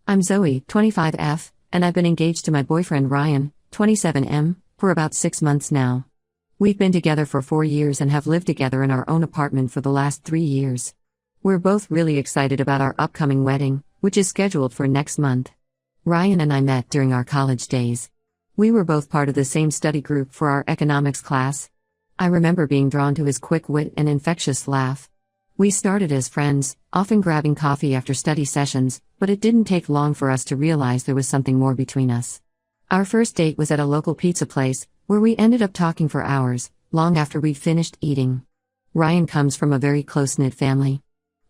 I'm Zoe, 25F, and I've been engaged to my boyfriend Ryan, 27M, for about 6 months now. We've been together for 4 years and have lived together in our own apartment for the last 3 years. We're both really excited about our upcoming wedding, which is scheduled for next month. Ryan and I met during our college days. We were both part of the same study group for our economics class. I remember being drawn to his quick wit and infectious laugh. We started as friends, often grabbing coffee after study sessions, but it didn't take long for us to realize there was something more between us. Our first date was at a local pizza place, where we ended up talking for hours, long after we'd finished eating. Ryan comes from a very close-knit family.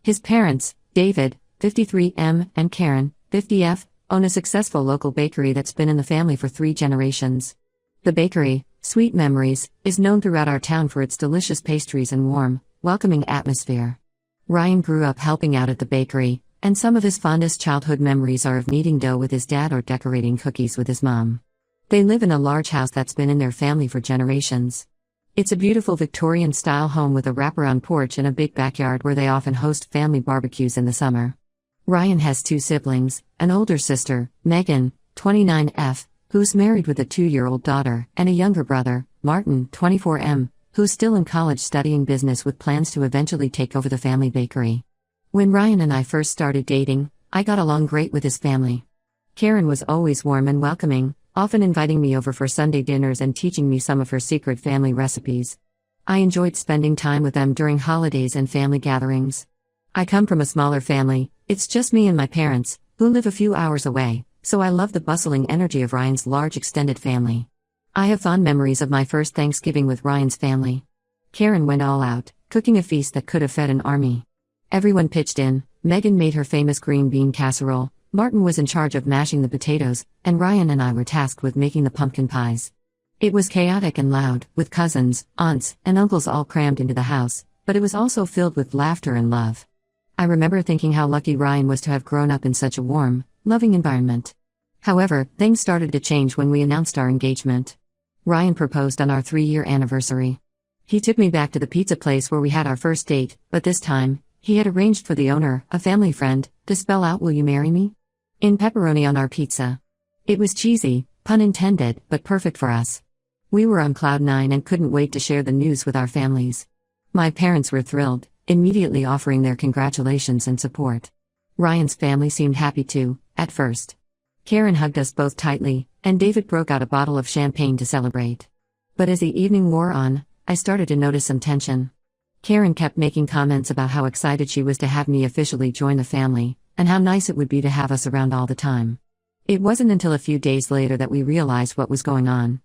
His parents, David, 53M, and Karen, 50F, own a successful local bakery that's been in the family for 3 generations. The bakery, Sweet Memories, is known throughout our town for its delicious pastries and warm, welcoming atmosphere. Ryan grew up helping out at the bakery, and some of his fondest childhood memories are of kneading dough with his dad or decorating cookies with his mom. They live in a large house that's been in their family for generations. It's a beautiful Victorian-style home with a wraparound porch and a big backyard where they often host family barbecues in the summer. Ryan has 2 siblings, an older sister, Megan, 29F, who's married with a 2-year-old daughter, and a younger brother, Martin, 24M, who's still in college studying business with plans to eventually take over the family bakery. When Ryan and I first started dating, I got along great with his family. Karen was always warm and welcoming, often inviting me over for Sunday dinners and teaching me some of her secret family recipes. I enjoyed spending time with them during holidays and family gatherings. I come from a smaller family, it's just me and my parents, who live a few hours away, so I love the bustling energy of Ryan's large extended family. I have fond memories of my first Thanksgiving with Ryan's family. Karen went all out, cooking a feast that could have fed an army. Everyone pitched in. Megan made her famous green bean casserole, Martin was in charge of mashing the potatoes, and Ryan and I were tasked with making the pumpkin pies. It was chaotic and loud, with cousins, aunts, and uncles all crammed into the house, but it was also filled with laughter and love. I remember thinking how lucky Ryan was to have grown up in such a warm, loving environment. However, things started to change when we announced our engagement. Ryan proposed on our 3-year anniversary. He took me back to the pizza place where we had our first date, but this time, he had arranged for the owner, a family friend, to spell out "Will you marry me?" in pepperoni on our pizza. It was cheesy, pun intended, but perfect for us. We were on cloud 9 and couldn't wait to share the news with our families. My parents were thrilled, immediately offering their congratulations and support. Ryan's family seemed happy too, at first. Karen hugged us both tightly, and David broke out a bottle of champagne to celebrate. But as the evening wore on, I started to notice some tension. Karen kept making comments about how excited she was to have me officially join the family, and how nice it would be to have us around all the time. It wasn't until a few days later that we realized what was going on.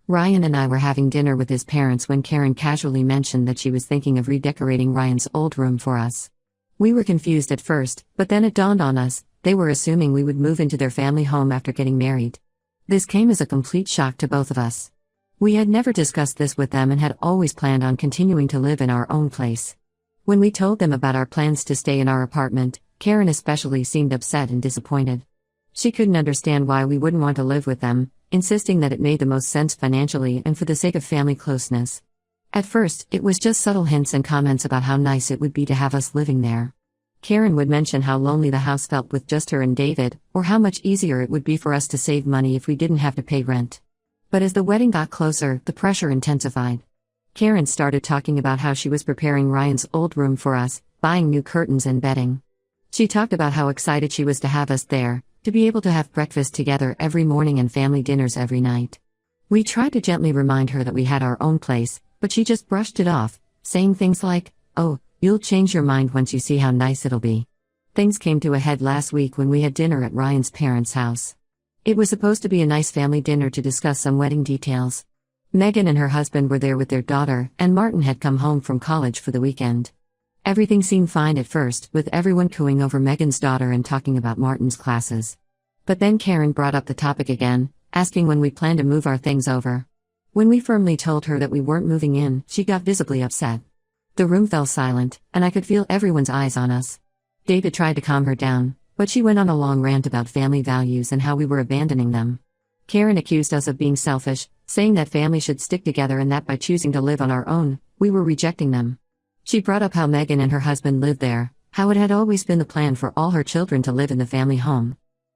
Ryan and I were having dinner with his parents when Karen casually mentioned that she was thinking of redecorating Ryan's old room for us. We were confused at first, but then it dawned on us, they were assuming we would move into their family home after getting married. This came as a complete shock to both of us. We had never discussed this with them and had always planned on continuing to live in our own place. When we told them about our plans to stay in our apartment, Karen especially seemed upset and disappointed. She couldn't understand why we wouldn't want to live with them, insisting that it made the most sense financially and for the sake of family closeness. At first, it was just subtle hints and comments about how nice it would be to have us living there. Karen would mention how lonely the house felt with just her and David, or how much easier it would be for us to save money if we didn't have to pay rent. But as the wedding got closer, the pressure intensified. Karen started talking about how she was preparing Ryan's old room for us, buying new curtains and bedding. She talked about how excited she was to have us there, to be able to have breakfast together every morning and family dinners every night. We tried to gently remind her that we had our own place, but she just brushed it off, saying things like, "Oh, you'll change your mind once you see how nice it'll be." Things came to a head last week when we had dinner at Ryan's parents' house. It was supposed to be a nice family dinner to discuss some wedding details. Megan and her husband were there with their daughter, and Martin had come home from college for the weekend. Everything seemed fine at first, with everyone cooing over Megan's daughter and talking about Martin's classes. But then Karen brought up the topic again, asking when we planned to move our things over. When we firmly told her that we weren't moving in, she got visibly upset. The room fell silent, and I could feel everyone's eyes on us. David tried to calm her down, but she went on a long rant about family values and how we were abandoning them. Karen accused us of being selfish, saying that families should stick together and that by choosing to live on our own, we were rejecting them. She brought up how Megan and her husband lived there, how it had always been the plan for all her children to live in the family home.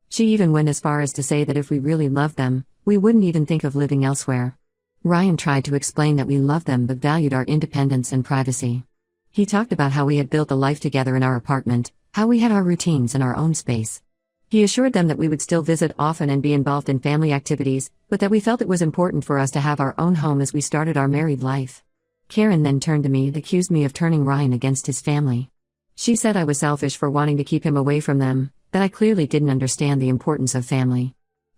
She even went as far as to say that if we really loved them, we wouldn't even think of living elsewhere. Ryan tried to explain that we loved them but valued our independence and privacy. He talked about how we had built a life together in our apartment, how we had our routines and our own space. He assured them that we would still visit often and be involved in family activities, but that we felt it was important for us to have our own home as we started our married life. Karen then turned to me and accused me of turning Ryan against his family. She said I was selfish for wanting to keep him away from them, that I clearly didn't understand the importance of family.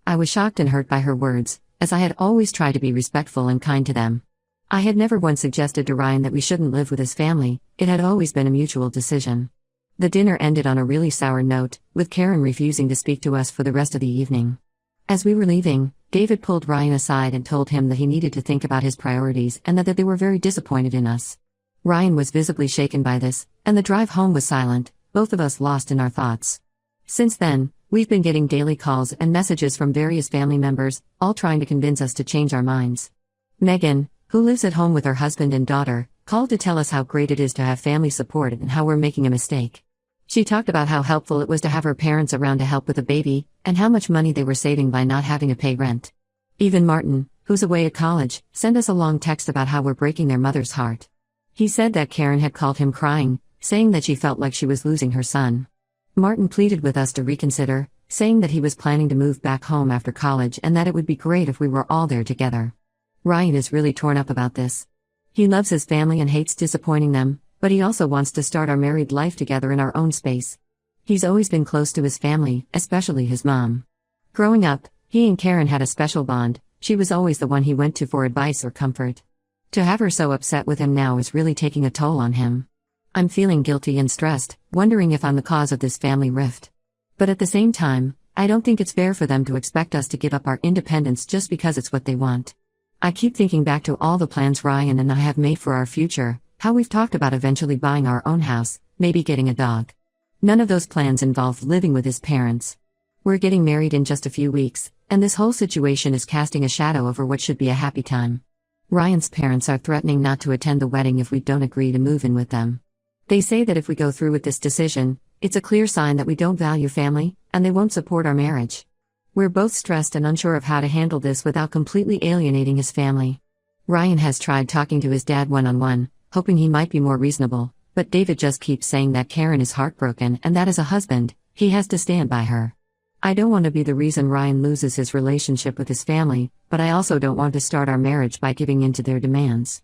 I was shocked and hurt by her words, as I had always tried to be respectful and kind to them. I had never once suggested to Ryan that we shouldn't live with his family, it had always been a mutual decision. The dinner ended on a really sour note, with Karen refusing to speak to us for the rest of the evening. As we were leaving, David pulled Ryan aside and told him that he needed to think about his priorities and that they were very disappointed in us. Ryan was visibly shaken by this, and the drive home was silent, both of us lost in our thoughts. Since then, we've been getting daily calls and messages from various family members, all trying to convince us to change our minds. Megan, who lives at home with her husband and daughter, called to tell us how great it is to have family support and how we're making a mistake. She talked about how helpful it was to have her parents around to help with the baby, and how much money they were saving by not having to pay rent. Even Martin, who's away at college, sent us a long text about how we're breaking their mother's heart. He said that Karen had called him crying, saying that she felt like she was losing her son. Martin pleaded with us to reconsider, saying that he was planning to move back home after college and that it would be great if we were all there together. Ryan is really torn up about this. He loves his family and hates disappointing them, but he also wants to start our married life together in our own space. He's always been close to his family, especially his mom. Growing up, he and Karen had a special bond. She was always the one he went to for advice or comfort. To have her so upset with him now is really taking a toll on him. I'm feeling guilty and stressed, wondering if I'm the cause of this family rift. But at the same time, I don't think it's fair for them to expect us to give up our independence just because it's what they want. I keep thinking back to all the plans Ryan and I have made for our future, how we've talked about eventually buying our own house, maybe getting a dog. None of those plans involve living with his parents. We're getting married in just a few weeks, and this whole situation is casting a shadow over what should be a happy time. Ryan's parents are threatening not to attend the wedding if we don't agree to move in with them. They say that if we go through with this decision, it's a clear sign that we don't value family, and they won't support our marriage. We're both stressed and unsure of how to handle this without completely alienating his family. Ryan has tried talking to his dad one-on-one, hoping he might be more reasonable, but David just keeps saying that Karen is heartbroken and that as a husband, he has to stand by her. I don't want to be the reason Ryan loses his relationship with his family, but I also don't want to start our marriage by giving in to their demands.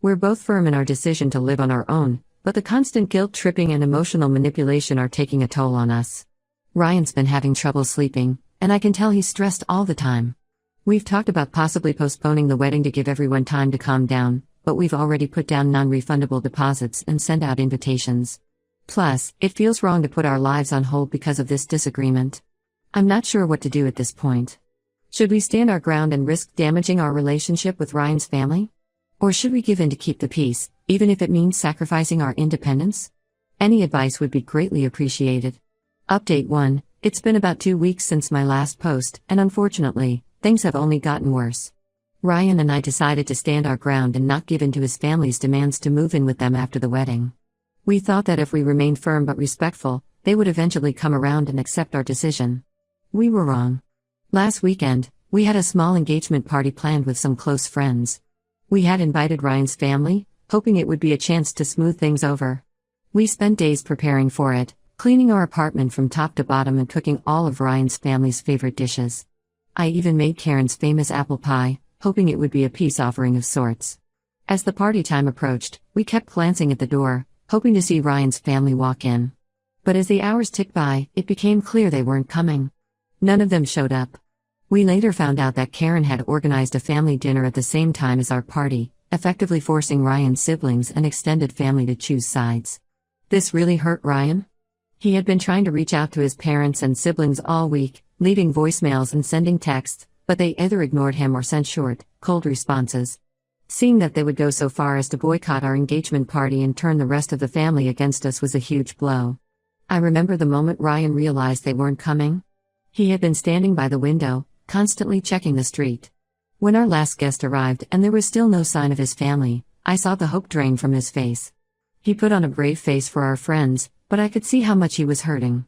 We're both firm in our decision to live on our own, but the constant guilt-tripping and emotional manipulation are taking a toll on us. Ryan's been having trouble sleeping, and I can tell he's stressed all the time. We've talked about possibly postponing the wedding to give everyone time to calm down, but we've already put down non-refundable deposits and sent out invitations. Plus, it feels wrong to put our lives on hold because of this disagreement. I'm not sure what to do at this point. Should we stand our ground and risk damaging our relationship with Ryan's family? Or should we give in to keep the peace, even if it means sacrificing our independence? Any advice would be greatly appreciated. Update 1. It's been about 2 weeks since my last post, and unfortunately, things have only gotten worse. Ryan and I decided to stand our ground and not give in to his family's demands to move in with them after the wedding. We thought that if we remained firm but respectful, they would eventually come around and accept our decision. We were wrong. Last weekend, we had a small engagement party planned with some close friends. We had invited Ryan's family, hoping it would be a chance to smooth things over. We spent days preparing for it, cleaning our apartment from top to bottom and cooking all of Ryan's family's favorite dishes. I even made Karen's famous apple pie, hoping it would be a peace offering of sorts. As the party time approached, we kept glancing at the door, hoping to see Ryan's family walk in. But as the hours ticked by, it became clear they weren't coming. None of them showed up. We later found out that Karen had organized a family dinner at the same time as our party, effectively forcing Ryan's siblings and extended family to choose sides. This really hurt Ryan. He had been trying to reach out to his parents and siblings all week, leaving voicemails and sending texts, but they either ignored him or sent short, cold responses. Seeing that they would go so far as to boycott our engagement party and turn the rest of the family against us was a huge blow. I remember the moment Ryan realized they weren't coming. He had been standing by the window, constantly checking the street. When our last guest arrived and there was still no sign of his family, I saw the hope drain from his face. He put on a brave face for our friends, but I could see how much he was hurting.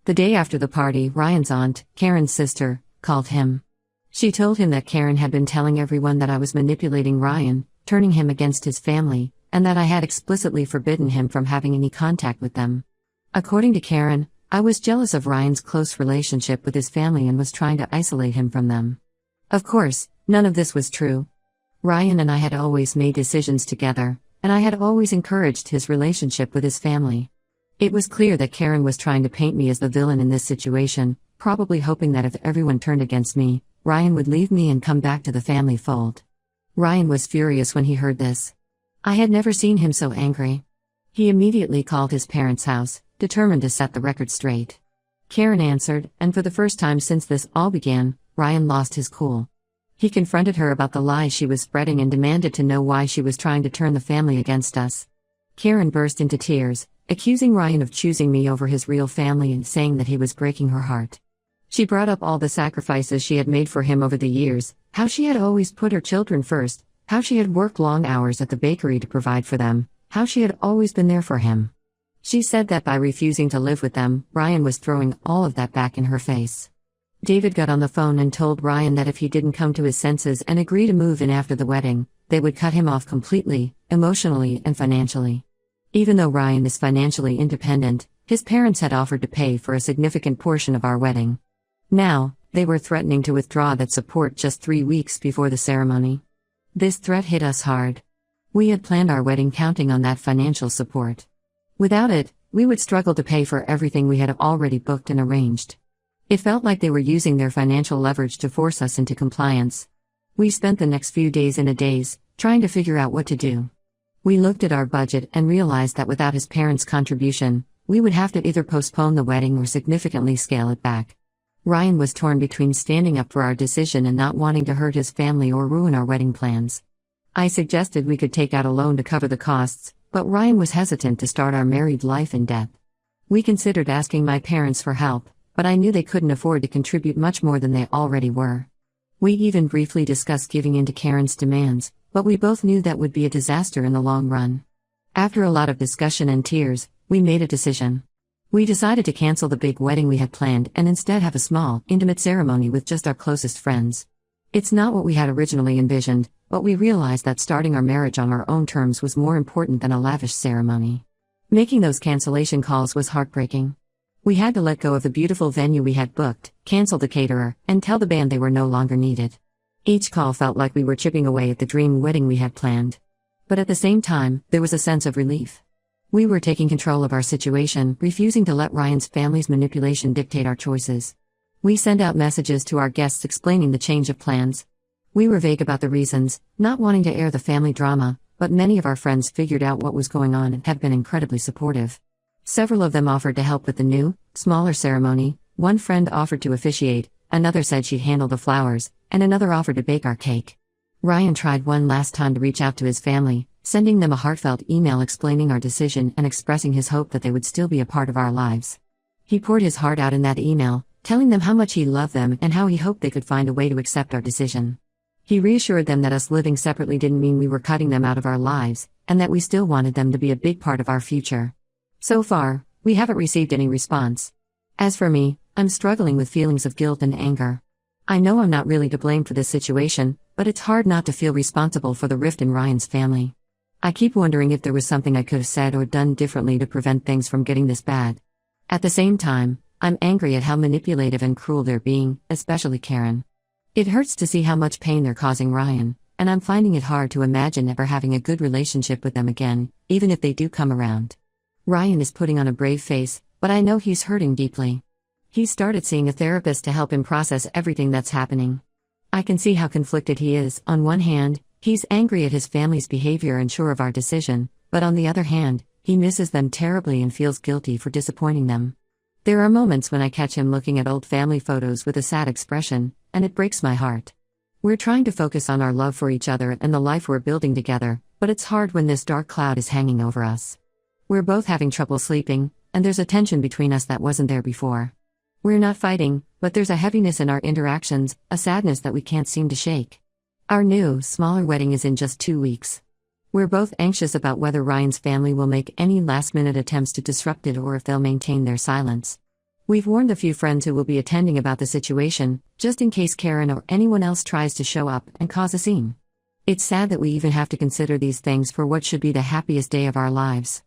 The day after the party, Ryan's aunt, Karen's sister, called him. She told him that Karen had been telling everyone that I was manipulating Ryan, turning him against his family, and that I had explicitly forbidden him from having any contact with them. According to Karen, I was jealous of Ryan's close relationship with his family and was trying to isolate him from them. Of course, none of this was true. Ryan and I had always made decisions together, and I had always encouraged his relationship with his family. It was clear that Karen was trying to paint me as the villain in this situation, probably hoping that if everyone turned against me, Ryan would leave me and come back to the family fold. Ryan was furious when he heard this. I had never seen him so angry. He immediately called his parents' house, determined to set the record straight. Karen answered, and for the first time since this all began, Ryan lost his cool. He confronted her about the lies she was spreading and demanded to know why she was trying to turn the family against us. Karen burst into tears, accusing Ryan of choosing me over his real family and saying that he was breaking her heart. She brought up all the sacrifices she had made for him over the years, how she had always put her children first, how she had worked long hours at the bakery to provide for them, how she had always been there for him. She said that by refusing to live with them, Ryan was throwing all of that back in her face. David got on the phone and told Ryan that if he didn't come to his senses and agree to move in after the wedding, they would cut him off completely, emotionally and financially. Even though Ryan is financially independent, his parents had offered to pay for a significant portion of our wedding. Now, they were threatening to withdraw that support just 3 weeks before the ceremony. This threat hit us hard. We had planned our wedding counting on that financial support. Without it, we would struggle to pay for everything we had already booked and arranged. It felt like they were using their financial leverage to force us into compliance. We spent the next few days in a daze, trying to figure out what to do. We looked at our budget and realized that without his parents' contribution, we would have to either postpone the wedding or significantly scale it back. Ryan was torn between standing up for our decision and not wanting to hurt his family or ruin our wedding plans. I suggested we could take out a loan to cover the costs, but Ryan was hesitant to start our married life in debt. We considered asking my parents for help, but I knew they couldn't afford to contribute much more than they already were. We even briefly discussed giving in to Karen's demands, but we both knew that would be a disaster in the long run. After a lot of discussion and tears, we made a decision. We decided to cancel the big wedding we had planned and instead have a small, intimate ceremony with just our closest friends. It's not what we had originally envisioned, but we realized that starting our marriage on our own terms was more important than a lavish ceremony. Making those cancellation calls was heartbreaking. We had to let go of the beautiful venue we had booked, cancel the caterer, and tell the band they were no longer needed. Each call felt like we were chipping away at the dream wedding we had planned. But at the same time, there was a sense of relief. We were taking control of our situation, refusing to let Ryan's family's manipulation dictate our choices. We sent out messages to our guests explaining the change of plans. We were vague about the reasons, not wanting to air the family drama, but many of our friends figured out what was going on and have been incredibly supportive. Several of them offered to help with the new, smaller ceremony. One friend offered to officiate, another said she'd handle the flowers, and another offered to bake our cake. Ryan tried one last time to reach out to his family, sending them a heartfelt email explaining our decision and expressing his hope that they would still be a part of our lives. He poured his heart out in that email, telling them how much he loved them and how he hoped they could find a way to accept our decision. He reassured them that us living separately didn't mean we were cutting them out of our lives, and that we still wanted them to be a big part of our future. So far, we haven't received any response. As for me, I'm struggling with feelings of guilt and anger. I know I'm not really to blame for this situation, but it's hard not to feel responsible for the rift in Ryan's family. I keep wondering if there was something I could have said or done differently to prevent things from getting this bad. At the same time, I'm angry at how manipulative and cruel they're being, especially Karen. It hurts to see how much pain they're causing Ryan, and I'm finding it hard to imagine ever having a good relationship with them again, even if they do come around. Ryan is putting on a brave face, but I know he's hurting deeply. He's started seeing a therapist to help him process everything that's happening. I can see how conflicted he is. On one hand, he's angry at his family's behavior and sure of our decision, but on the other hand, he misses them terribly and feels guilty for disappointing them. There are moments when I catch him looking at old family photos with a sad expression, and it breaks my heart. We're trying to focus on our love for each other and the life we're building together, but it's hard when this dark cloud is hanging over us. We're both having trouble sleeping, and there's a tension between us that wasn't there before. We're not fighting, but there's a heaviness in our interactions, a sadness that we can't seem to shake. Our new, smaller wedding is in just 2 weeks. We're both anxious about whether Ryan's family will make any last-minute attempts to disrupt it or if they'll maintain their silence. We've warned a few friends who will be attending about the situation, just in case Karen or anyone else tries to show up and cause a scene. It's sad that we even have to consider these things for what should be the happiest day of our lives.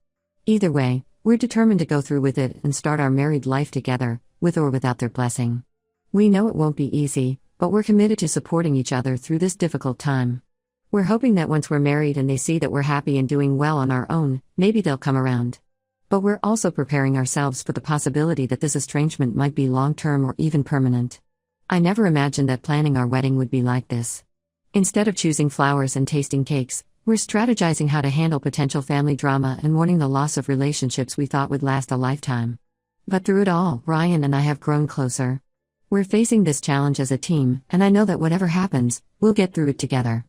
Either way, we're determined to go through with it and start our married life together, with or without their blessing. We know it won't be easy, but we're committed to supporting each other through this difficult time. We're hoping that once we're married and they see that we're happy and doing well on our own, maybe they'll come around. But we're also preparing ourselves for the possibility that this estrangement might be long-term or even permanent. I never imagined that planning our wedding would be like this. Instead of choosing flowers and tasting cakes, we're strategizing how to handle potential family drama and mourning the loss of relationships we thought would last a lifetime. But through it all, Ryan and I have grown closer. We're facing this challenge as a team, and I know that whatever happens, we'll get through it together.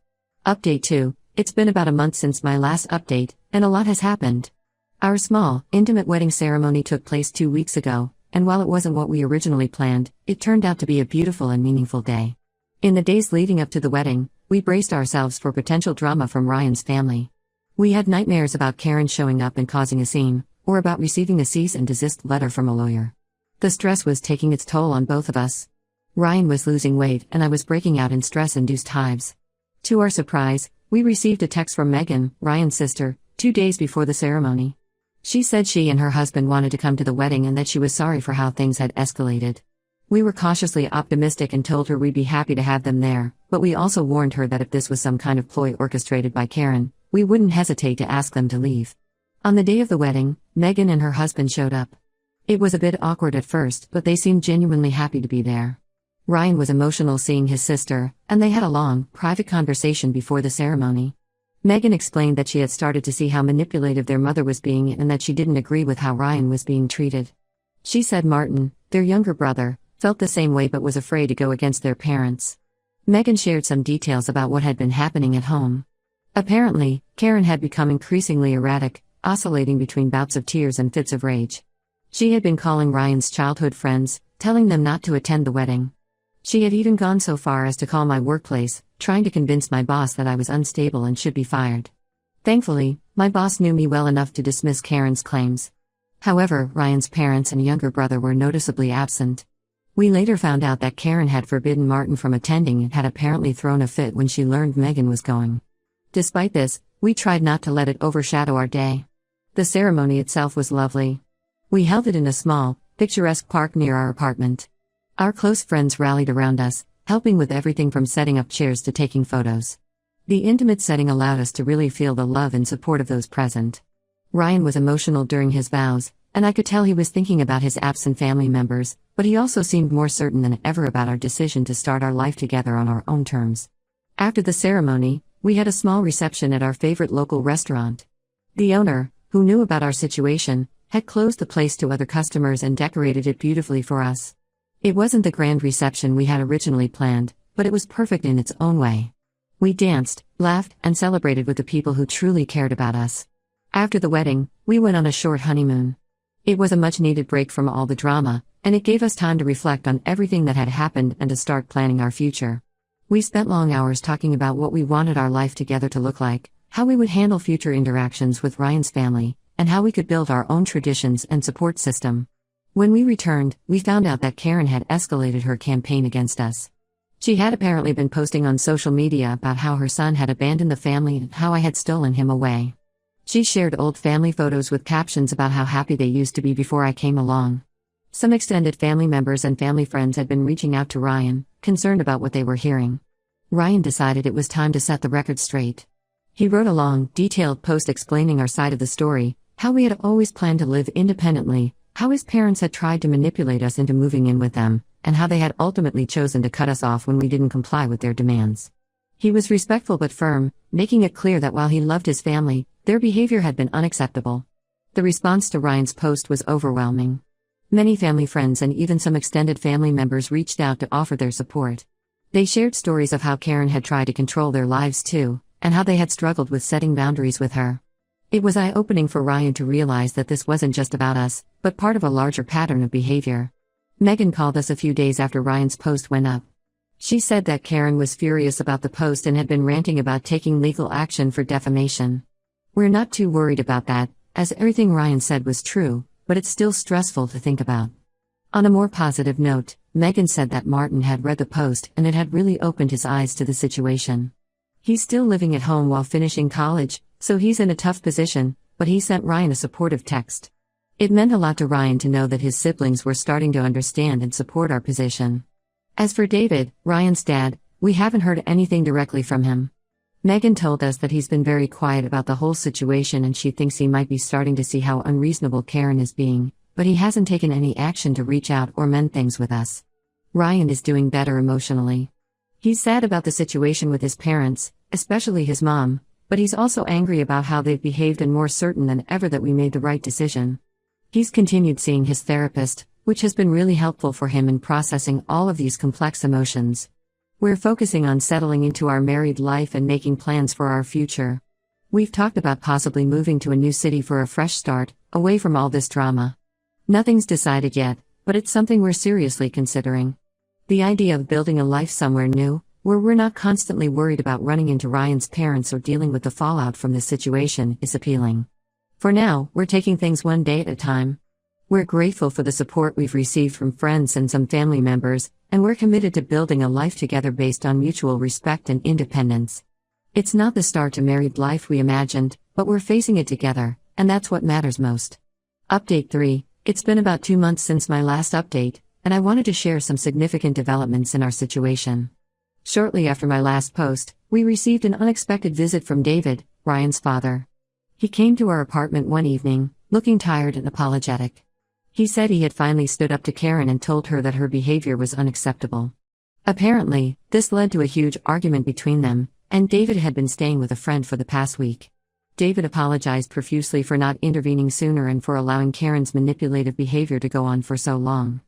Update 2. It's been about a month since my last update, and a lot has happened. Our small, intimate wedding ceremony took place 2 weeks ago, and while it wasn't what we originally planned, it turned out to be a beautiful and meaningful day. In the days leading up to the wedding, we braced ourselves for potential drama from Ryan's family. We had nightmares about Karen showing up and causing a scene, or about receiving a cease and desist letter from a lawyer. The stress was taking its toll on both of us. Ryan was losing weight, and I was breaking out in stress-induced hives. To our surprise, we received a text from Megan, Ryan's sister, 2 days before the ceremony. She said she and her husband wanted to come to the wedding and that she was sorry for how things had escalated. We were cautiously optimistic and told her we'd be happy to have them there, but we also warned her that if this was some kind of ploy orchestrated by Karen, we wouldn't hesitate to ask them to leave. On the day of the wedding, Megan and her husband showed up. It was a bit awkward at first, but they seemed genuinely happy to be there. Ryan was emotional seeing his sister, and they had a long, private conversation before the ceremony. Megan explained that she had started to see how manipulative their mother was being and that she didn't agree with how Ryan was being treated. She said Martin, their younger brother, felt the same way but was afraid to go against their parents. Megan shared some details about what had been happening at home. Apparently, Karen had become increasingly erratic, oscillating between bouts of tears and fits of rage. She had been calling Ryan's childhood friends, telling them not to attend the wedding. She had even gone so far as to call my workplace, trying to convince my boss that I was unstable and should be fired. Thankfully, my boss knew me well enough to dismiss Karen's claims. However, Ryan's parents and younger brother were noticeably absent. We later found out that Karen had forbidden Martin from attending and had apparently thrown a fit when she learned Megan was going. Despite this, we tried not to let it overshadow our day. The ceremony itself was lovely. We held it in a small, picturesque park near our apartment. Our close friends rallied around us, helping with everything from setting up chairs to taking photos. The intimate setting allowed us to really feel the love and support of those present. Ryan was emotional during his vows, and I could tell he was thinking about his absent family members, but he also seemed more certain than ever about our decision to start our life together on our own terms. After the ceremony, we had a small reception at our favorite local restaurant. The owner, who knew about our situation, had closed the place to other customers and decorated it beautifully for us. It wasn't the grand reception we had originally planned, but it was perfect in its own way. We danced, laughed, and celebrated with the people who truly cared about us. After the wedding, we went on a short honeymoon. It was a much-needed break from all the drama, and it gave us time to reflect on everything that had happened and to start planning our future. We spent long hours talking about what we wanted our life together to look like, how we would handle future interactions with Ryan's family, and how we could build our own traditions and support system. When we returned, we found out that Karen had escalated her campaign against us. She had apparently been posting on social media about how her son had abandoned the family and how I had stolen him away. She shared old family photos with captions about how happy they used to be before I came along. Some extended family members and family friends had been reaching out to Ryan, concerned about what they were hearing. Ryan decided it was time to set the record straight. He wrote a long, detailed post explaining our side of the story, how we had always planned to live independently, how his parents had tried to manipulate us into moving in with them, and how they had ultimately chosen to cut us off when we didn't comply with their demands. He was respectful but firm, making it clear that while he loved his family, their behavior had been unacceptable. The response to Ryan's post was overwhelming. Many family friends and even some extended family members reached out to offer their support. They shared stories of how Karen had tried to control their lives too, and how they had struggled with setting boundaries with her. It was eye-opening for Ryan to realize that this wasn't just about us, but part of a larger pattern of behavior. Megan called us a few days after Ryan's post went up. She said that Karen was furious about the post and had been ranting about taking legal action for defamation. We're not too worried about that, as everything Ryan said was true, but it's still stressful to think about. On a more positive note, Megan said that Martin had read the post and it had really opened his eyes to the situation. He's still living at home while finishing college, so he's in a tough position, but he sent Ryan a supportive text. It meant a lot to Ryan to know that his siblings were starting to understand and support our position. As for David, Ryan's dad, we haven't heard anything directly from him. Megan told us that he's been very quiet about the whole situation and she thinks he might be starting to see how unreasonable Karen is being, but he hasn't taken any action to reach out or mend things with us. Ryan is doing better emotionally. He's sad about the situation with his parents, especially his mom, but he's also angry about how they've behaved and more certain than ever that we made the right decision. He's continued seeing his therapist, which has been really helpful for him in processing all of these complex emotions. We're focusing on settling into our married life and making plans for our future. We've talked about possibly moving to a new city for a fresh start, away from all this drama. Nothing's decided yet, but it's something we're seriously considering. The idea of building a life somewhere new, where we're not constantly worried about running into Ryan's parents or dealing with the fallout from this situation, is appealing. For now, we're taking things one day at a time. We're grateful for the support we've received from friends and some family members, and we're committed to building a life together based on mutual respect and independence. It's not the start to married life we imagined, but we're facing it together, and that's what matters most. Update 3. It's been about 2 months since my last update, and I wanted to share some significant developments in our situation. Shortly after my last post, we received an unexpected visit from David, Ryan's father. He came to our apartment one evening, looking tired and apologetic. He said he had finally stood up to Karen and told her that her behavior was unacceptable. Apparently, this led to a huge argument between them, and David had been staying with a friend for the past week. David apologized profusely for not intervening sooner and for allowing Karen's manipulative behavior to go on for so long.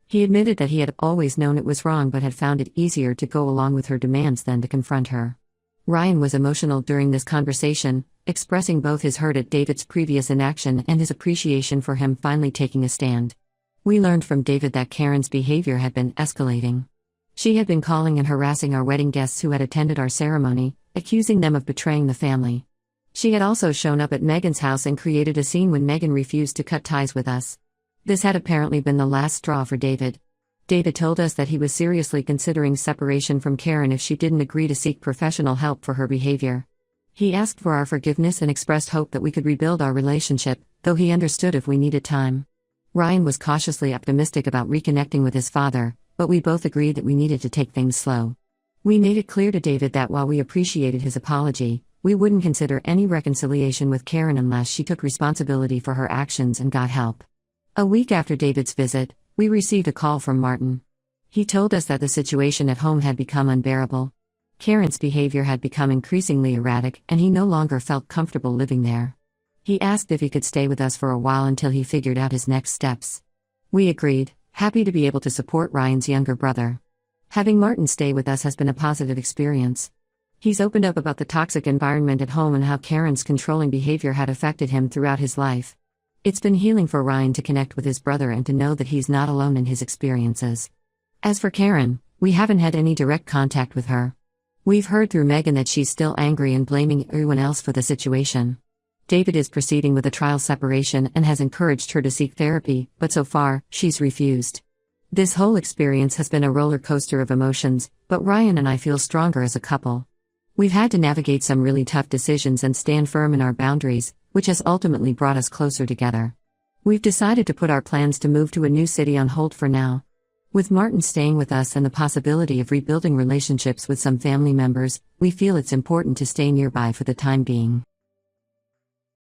He admitted that he had always known it was wrong but had found it easier to go along with her demands than to confront her. Ryan was emotional during this conversation, expressing both his hurt at David's previous inaction and his appreciation for him finally taking a stand. We learned from David that Karen's behavior had been escalating. She had been calling and harassing our wedding guests who had attended our ceremony, accusing them of betraying the family. She had also shown up at Megan's house and created a scene when Megan refused to cut ties with us. This had apparently been the last straw for David. David told us that he was seriously considering separation from Karen if she didn't agree to seek professional help for her behavior. He asked for our forgiveness and expressed hope that we could rebuild our relationship, though he understood if we needed time. Ryan was cautiously optimistic about reconnecting with his father, but we both agreed that we needed to take things slow. We made it clear to David that while we appreciated his apology, we wouldn't consider any reconciliation with Karen unless she took responsibility for her actions and got help. A week after David's visit, we received a call from Martin. He told us that the situation at home had become unbearable. Karen's behavior had become increasingly erratic and he no longer felt comfortable living there. He asked if he could stay with us for a while until he figured out his next steps. We agreed, happy to be able to support Ryan's younger brother. Having Martin stay with us has been a positive experience. He's opened up about the toxic environment at home and how Karen's controlling behavior had affected him throughout his life. It's been healing for Ryan to connect with his brother and to know that he's not alone in his experiences. As for Karen, we haven't had any direct contact with her. We've heard through Megan that she's still angry and blaming everyone else for the situation. David is proceeding with a trial separation and has encouraged her to seek therapy, but so far, she's refused. This whole experience has been a roller coaster of emotions, but Ryan and I feel stronger as a couple. We've had to navigate some really tough decisions and stand firm in our boundaries, which has ultimately brought us closer together. We've decided to put our plans to move to a new city on hold for now. With Martin staying with us and the possibility of rebuilding relationships with some family members, we feel it's important to stay nearby for the time being.